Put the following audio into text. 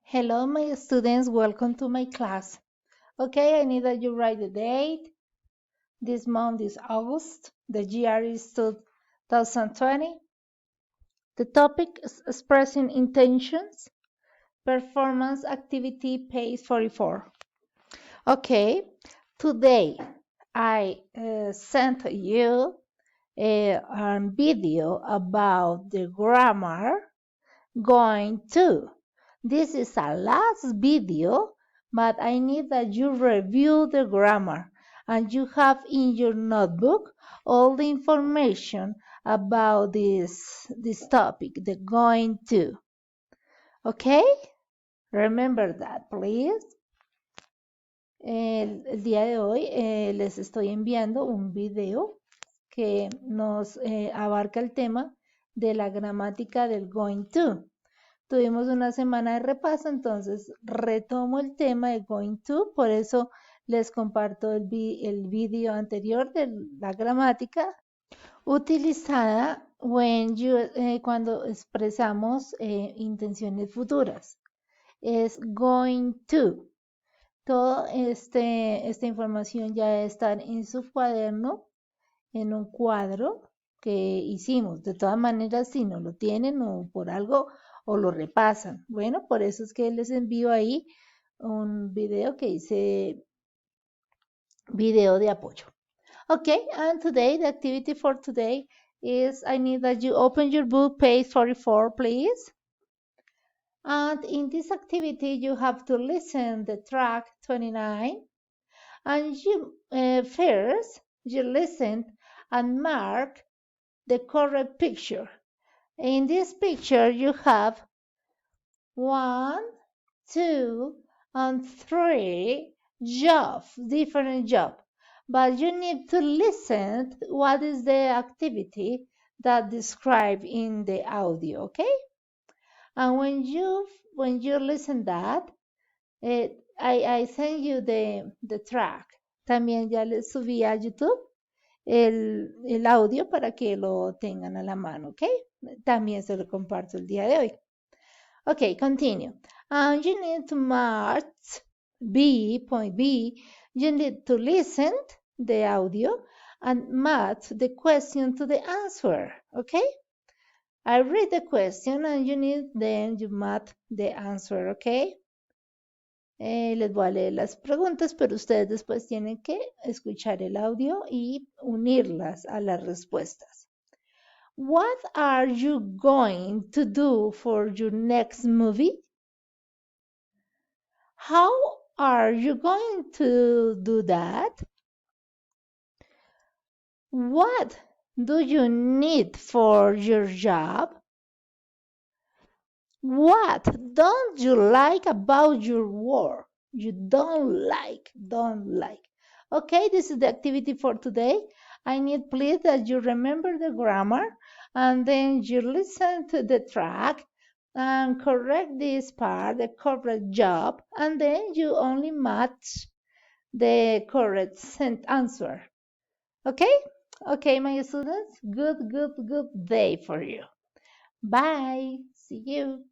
Hello, my students. Welcome to my class. Okay, I need that you write the date. This month is August. The year is 2020. The topic is expressing intentions. Performance activity, page 44. Okay, today I sent you a video about the grammar going to. This is a last video, but I need that you review the grammar and you have in your notebook all the information about this topic, the going to. Okay? Remember that, please. El día de hoy les estoy enviando un video que nos abarca el tema de la gramática del going to. Tuvimos una semana de repaso, entonces retomo el tema de going to, por eso les comparto el vídeo anterior de la gramática utilizada cuando expresamos intenciones futuras. Es going to. Toda esta información ya está en su cuaderno, en un cuadro que hicimos. De todas maneras, si no lo tienen o por algo o lo repasan. Bueno, por eso es que les envío ahí un video que hice, video de apoyo. Okay, and today, the activity for today is I need that you open your book, page 44, please. And in this activity, you have to listen the track 29. And you first, you listen and mark the correct picture. In this picture, you have 1, 2, and 3 jobs, different jobs. But you need to listen what is the activity that described in the audio, okay? And when you listen that, I send you the track. También ya les subí a YouTube el audio para que lo tengan a la mano, ¿ok? También se lo comparto el día de hoy. Okay, continue. And you need to mark point B. You need to listen the audio and match the question to the answer, okay? I read the question and you match the answer, okay? Les voy a leer las preguntas, pero ustedes después tienen que escuchar el audio y unirlas a las respuestas. What are you going to do for your next movie? How are you going to do that? What do you need for your job? What don't you like about your work? You don't like. Okay, this is the activity for today. I need please that you remember the grammar and then you listen to the track and correct this part, the correct job, and then you only match the correct answer. Okay? Okay, my students, good day for you. Bye. See you.